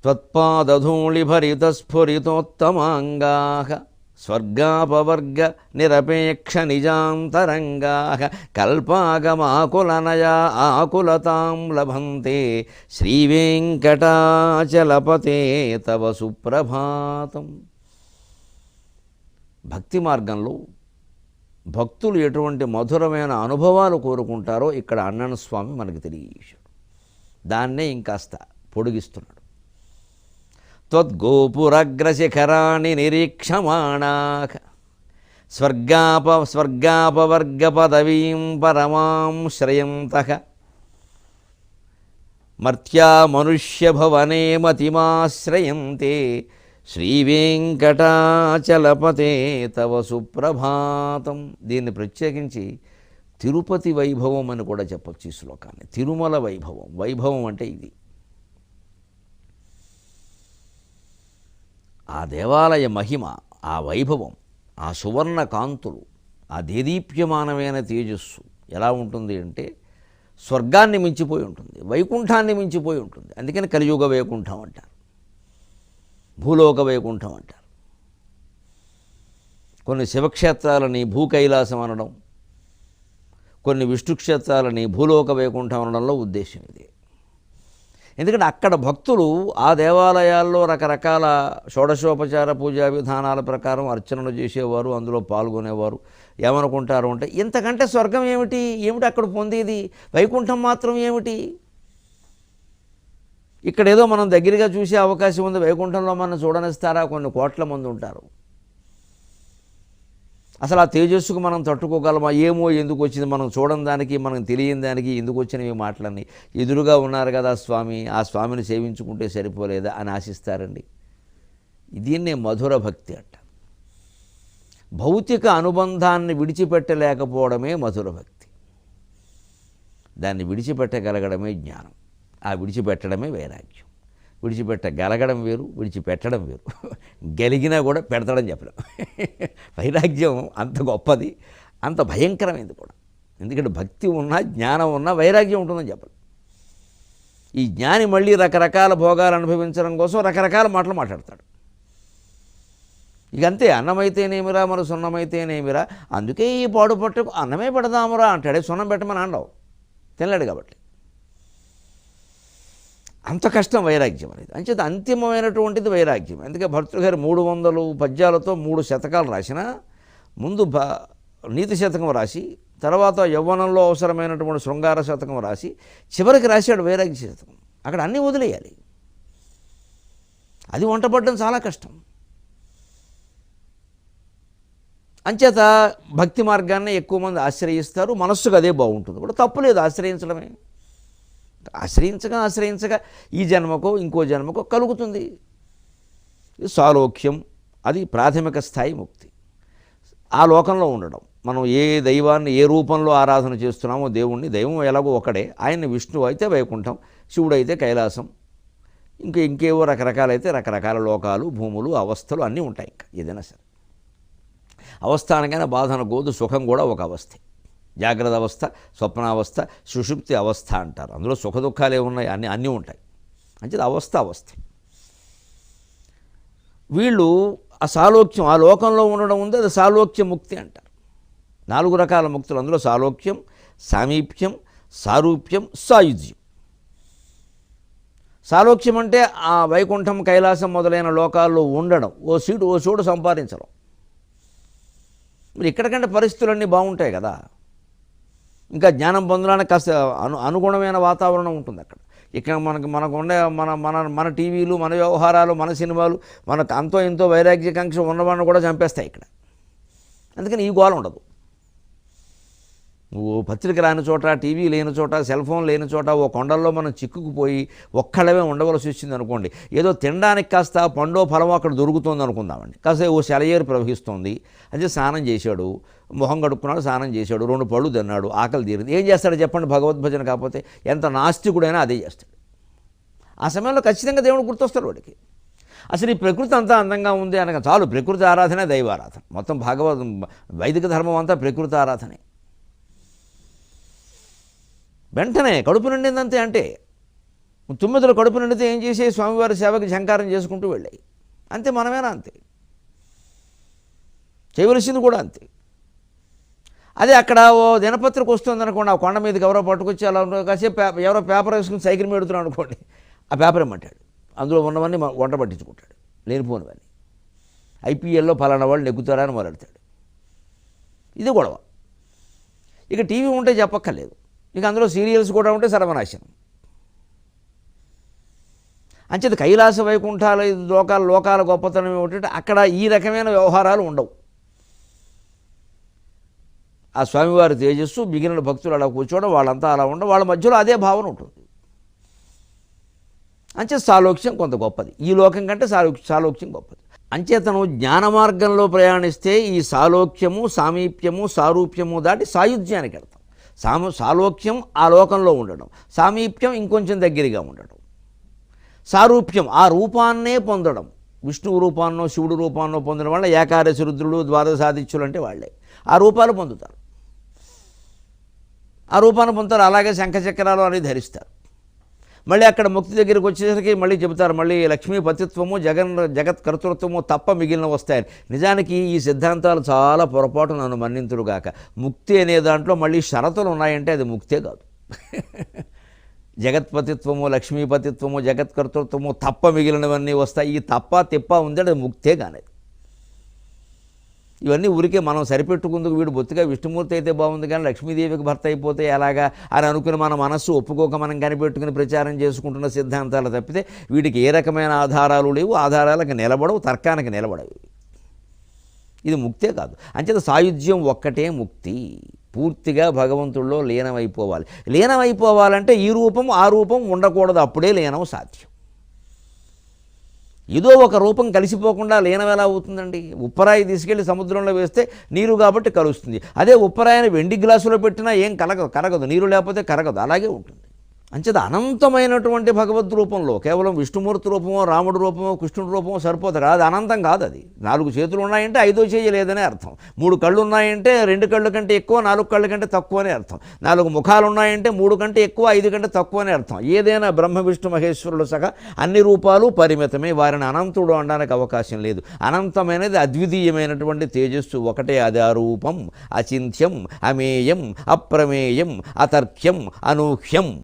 త్వత్పాదధూళిభరితస్ఫురితోత్తమాంగాః స్వర్గాపవర్గ నిరపేక్ష నిజాంతరంగాః కల్పాగమాకులనయా ఆకులతాం లభంతే శ్రీవేంకటాచలపతే తవ సుప్రభాతం. భక్తి మార్గంలో భక్తులు ఎటువంటి మధురమైన అనుభవాలు కోరుకుంటారో ఇక్కడ అన్నన స్వామి మనకు తెలియజేశాడు. దాన్నే ఇంకాస్త పొడిగిస్తున్నాడు. త్వద్గోపురగ్రశిఖరాణి నిరీక్షమాణాః స్వర్గాపవర్గ పదవీం పరమాం శ్రయంతః మర్త్యా మనుష్యభవనే మతిమాశ్రయంతే శ్రీవేంకటాచలపతే తవ సుప్రభాతం. దీన్ని ప్రత్యేకించి తిరుపతి వైభవం అని కూడా చెప్పచ్చు ఈ శ్లోకాన్ని. తిరుమల వైభవం. వైభవం అంటే ఇది. ఆ దేవాలయ మహిమ, ఆ వైభవం, ఆ సువర్ణ కాంతులు, ఆ దేదీప్యమానమైన తేజస్సు ఎలా ఉంటుంది అంటే స్వర్గాన్ని మించిపోయి ఉంటుంది, వైకుంఠాన్ని మించిపోయి ఉంటుంది. అందుకని కలియుగ వైకుంఠం అంటారు, భూలోక వైకుంఠం అంటారు. కొన్ని శివక్షేత్రాలని భూకైలాసం అనడం, కొన్ని విష్ణుక్షేత్రాలని భూలోక వైకుంఠం అనడంలో ఉద్దేశం ఇది. ఎందుకంటే అక్కడ భక్తులు ఆ దేవాలయాల్లో రకరకాల షోడశోపచార పూజా విధానాల ప్రకారం అర్చనలు చేసేవారు, అందులో పాల్గొనేవారు. ఏమనుకుంటారు అంటే ఇంతకంటే స్వర్గం ఏమిటి అక్కడ పొందేది, వైకుంఠం మాత్రం ఏమిటి, ఇక్కడ ఏదో మనం దగ్గరగా చూసే అవకాశం ఉంది, వైకుంఠంలో మనం చూడనిస్తారా? కొన్ని కోట్ల మంది ఉంటారు. అసలు ఆ తేజస్సుకు మనం తట్టుకోగలమా? ఏమో ఎందుకు వచ్చింది, మనం చూడని దానికి, మనం తెలియని దానికి ఎందుకు వచ్చినవి మాటలన్నీ. ఎదురుగా ఉన్నారు కదా స్వామి, ఆ స్వామిని సేవించుకుంటే సరిపోలేదా అని ఆశిస్తారండి. దీన్నే మధుర భక్తి అంట. భౌతిక అనుబంధాన్ని విడిచిపెట్టలేకపోవడమే మధుర భక్తి. దాన్ని విడిచిపెట్టగలగడమే జ్ఞానం. ఆ విడిచిపెట్టడమే వైరాగ్యం. విడిచిపెట్టగలగడం వేరు, విడిచిపెట్టడం వేరు. గలిగినా కూడా పెడతాడని చెప్పడం. వైరాగ్యం అంత గొప్పది, అంత భయంకరమైనది కూడా. ఎందుకంటే భక్తి ఉన్నా, జ్ఞానం ఉన్నా వైరాగ్యం ఉంటుందని చెప్పడం. ఈ జ్ఞాని మళ్ళీ రకరకాల భోగాలు అనుభవించడం కోసం రకరకాల మాటలు మాట్లాడతాడు. ఇక అంతే, అన్నమైతేనేమిరా మరి సున్నమైతేనేమిరా, అందుకే ఈ పాడు పట్టుకు అన్నమే పెడదామురా అంటాడే, సున్నం పెట్టమని అండవు, తినలేడు కాబట్టి. అంత కష్టం వైరాగ్యం అనేది. అంచేత అంతిమమైనటువంటిది వైరాగ్యం. అందుకే భర్తృగారు 300 పద్యాలతో 3 శతకాలు రాసిన, ముందు నీతి శతకం రాసి, తర్వాత యవ్వనంలో అవసరమైనటువంటి శృంగార శతకం రాసి, చివరికి రాశాడు వైరాగ్య శతకం. అక్కడ అన్నీ వదిలేయాలి. అది వంటపడడం చాలా కష్టం. అంచేత భక్తి మార్గాన్ని ఎక్కువ మంది ఆశ్రయిస్తారు. మనస్సుకు అదే బాగుంటుంది కూడా, తప్పులేదు ఆశ్రయించడమే. ఆశ్రయించగా ఈ జన్మకో ఇంకో జన్మకో కలుగుతుంది సాలోక్యం. అది ప్రాథమిక స్థాయి ముక్తి. ఆ లోకంలో ఉండడం, మనం ఏ దైవాన్ని ఏ రూపంలో ఆరాధన చేస్తున్నామో దేవుణ్ణి, దైవం ఎలాగో ఒకడే, ఆయన్ని విష్ణువు అయితే వైకుంఠం, శివుడు అయితే కైలాసం, ఇంకేవో రకరకాలైతే రకరకాల లోకాలు, భూములు, అవస్థలు అన్నీ ఉంటాయి. ఇంకా ఏదైనా సరే అవస్థానికైనా బాధన గోదు, సుఖం కూడా ఒక అవస్థే. జాగ్రత్త అవస్థ, స్వప్నావస్థ, సుషుప్తి అవస్థ అంటారు. అందులో సుఖ దుఃఖాలే ఉన్నాయి, అన్నీ ఉంటాయి. అంటే అవస్థ. వీళ్ళు ఆ సాలోక్యం, ఆ లోకంలో ఉండడం ఉంది, అది సాలోక్య ముక్తి అంటారు. 4 రకాల ముక్తులు. అందులో సాలోక్యం, సామీప్యం, సారూప్యం, సాయుజ్యం. సాలోక్యం అంటే ఆ వైకుంఠం, కైలాసం మొదలైన లోకాల్లో ఉండడం, ఓ చోటు సంపాదించడం. మరి ఇక్కడికంటే పరిస్థితులన్నీ బాగుంటాయి కదా. ఇంకా జ్ఞానం పొందడానికి కాస్త అనుగుణమైన వాతావరణం ఉంటుంది అక్కడ. ఇక్కడ మనకు ఉండే మన టీవీలు, మన వ్యవహారాలు, మన సినిమాలు మనకు అంతో ఇంతో వైరాగ్యకాంక్ష ఉన్నవాడిని కూడా చంపేస్తాయి ఇక్కడ. అందుకని ఈ గోల ఉండదు. ఓ పత్రిక రాని చోట, టీవీ లేని చోట, సెల్ ఫోన్ లేని చోట, ఓ కొండల్లో మనం చిక్కుకుపోయి ఒక్కడమే ఉండవలసి వచ్చింది అనుకోండి. ఏదో తినడానికి కాస్త పండో ఫలమో అక్కడ దొరుకుతుంది అనుకుందామండి. కాస్త ఓ సెలయేరు ప్రవహిస్తుంది, అదే స్నానం చేశాడు, మొహం కడుక్కున్నాడు, స్నానం చేశాడు, 2 పళ్ళు తిన్నాడు, ఆకలి తీరింది. ఏం చేస్తాడు చెప్పండి? భగవద్భజన కాకపోతే ఎంత నాస్తికుడైనా అదే చేస్తాడు. ఆ సమయంలో ఖచ్చితంగా దేవుడు గుర్తొస్తాడు వాడికి. అసలు ఈ ప్రకృతి అంతా అందంగా ఉంది అనగా చాలు, ప్రకృతి ఆరాధనే దైవారాధన. మొత్తం వైదిక ధర్మం అంతా ప్రకృతి ఆరాధనే. వెంటనే కడుపు నిండిందంతే. అంటే తుమ్మెదలు కడుపు నిండితే ఏం చేసే స్వామివారి సేవకి ఝంకారం చేసుకుంటూ వెళ్ళాయి. అంతే, మనమేనా అంతే, చేయవలసింది కూడా అంతే. అదే అక్కడ ఓ దినపత్రిక వస్తుంది అనుకోండి, ఆ కొండ మీదకి ఎవరో పట్టుకొచ్చి అలా కాసేపు ఎవరో పేపర్ వేసుకుని సైకిల్ పెడుతున్నాడు అనుకోండి, ఆ పేపర్ ఇమ్మంటాడు, అందులో ఉన్నవన్నీ వంట పట్టించుకుంటాడు, లేనిపోనివన్నీ. ఐపీఎల్లో ఫలానా వాళ్ళు నెగ్గుతారా అని మొదలెడతాడు. ఇది గొడవ. ఇక టీవీ ఉంటే చెప్పక్కర్లేదు, ఇక అందులో సీరియల్స్ కూడా ఉంటే సర్వనాశనం. అంచేది కైలాస వైకుంఠాల లోకాల గొప్పతనం ఏమిటంటే అక్కడ ఈ రకమైన వ్యవహారాలు ఉండవు. ఆ స్వామివారి తేజస్సు, మిగిలిన భక్తులు అలా కూర్చోవడం, వాళ్ళంతా అలా ఉండడం, వాళ్ళ మధ్యలో అదే భావన ఉంటుంది. అంచేత సాలోక్యం కొంత గొప్పది, ఈ లోకం కంటే సాలోక్యం గొప్పది. అంచేతను జ్ఞాన మార్గంలో ప్రయాణిస్తే ఈ సాలోక్యము, సామీప్యము, సారూప్యము దాటి సాయుధ్యానికి వెళ్తాం. సాలోక్యం ఆ లోకంలో ఉండడం, సామీప్యం ఇంకొంచెం దగ్గరగా ఉండడం, సారూప్యం ఆ రూపాన్నే పొందడం. విష్ణువు రూపాన్నో శివుడు రూపాన్నో పొందడం వల్ల ఏకాదశి రుద్రులు, ద్వాదశాదిత్యులు అంటే వాళ్ళే ఆ రూపాలు పొందుతారు. ఆ రూపాన్ని పొందుతారు, అలాగే శంఖచక్రాలు అనేది ధరిస్తారు. మళ్ళీ అక్కడ ముక్తి దగ్గరికి వచ్చేసరికి మళ్ళీ చెబుతారు, మళ్ళీ లక్ష్మీపతిత్వము, జగత్ కర్తృత్వము తప్ప మిగిలిన వస్తాయని. నిజానికి ఈ సిద్ధాంతాలు చాలా పొరపాటు, నన్ను మన్నింతురుగాక. ముక్తి అనే దాంట్లో మళ్ళీ షరతులు ఉన్నాయంటే అది ముక్తే కాదు. జగత్పతిత్వము, లక్ష్మీపతిత్వము, జగత్కర్తృత్వము తప్ప మిగిలినవన్నీ వస్తాయి. ఈ తప్ప తిప్ప ఉందంటే అది ముక్తే కానేది. ఇవన్నీ ఊరికే మనం సరిపెట్టుకుందుకు, వీడు బొత్తిగా విష్ణుమూర్తి అయితే బాగుంది కానీ లక్ష్మీదేవికి భర్త అయిపోతే ఎలాగా అని అనుకుని మన మనస్సు ఒప్పుకోక మనం కనిపెట్టుకుని ప్రచారం చేసుకుంటున్న సిద్ధాంతాలు తప్పితే వీటికి ఏ రకమైన ఆధారాలు లేవు, ఆధారాలకు నిలబడవు, తర్కానికి నిలబడవు. ఇది ముక్తే కాదు. అంచేత సాయుధ్యం ఒక్కటే ముక్తి. పూర్తిగా భగవంతుల్లో లీనమైపోవాలి. లీనమైపోవాలంటే ఈ రూపం ఆ రూపం ఉండకూడదు, అప్పుడే లీనం సాధ్యం. ఏదో ఒక రూపం కలిసిపోకుండా లీనం ఎలా అవుతుందండి? ఉప్పరాయి తీసుకెళ్లి సముద్రంలో వేస్తే నీరు కాబట్టి కలుస్తుంది. అదే ఉప్పరాయిని వెండి గ్లాసులో పెట్టినా ఏం కరగదు, నీరు లేకపోతే కరగదు, అలాగే ఉంటుంది. అంచేత అనంతమైనటువంటి భగవద్ రూపంలో కేవలం విష్ణుమూర్తి రూపమో, రాముడి రూపమో, కృష్ణుడి రూపమో సరిపోతారు. అది అనంతం కాదు. అది 4 చేతులు ఉన్నాయంటే 5వ చేయి లేదనే అర్థం. 3 కళ్ళు ఉన్నాయంటే 2 కళ్ళ కంటే ఎక్కువ, 4 కళ్ళ కంటే తక్కువ అనే అర్థం. 4 ముఖాలు ఉన్నాయంటే 3 కంటే ఎక్కువ, 5 కంటే తక్కువ అనే అర్థం. ఏదైనా బ్రహ్మ విష్ణు మహేశ్వరులు సహా అన్ని రూపాలు పరిమితమే. వారిని అనంతుడు అనడానికి అవకాశం లేదు. అనంతమైనది అద్వితీయమైనటువంటి తేజస్సు ఒకటే. అది అరూపం, అచింత్యం, అమేయం, అప్రమేయం, అతర్క్యం, అనూహ్యం.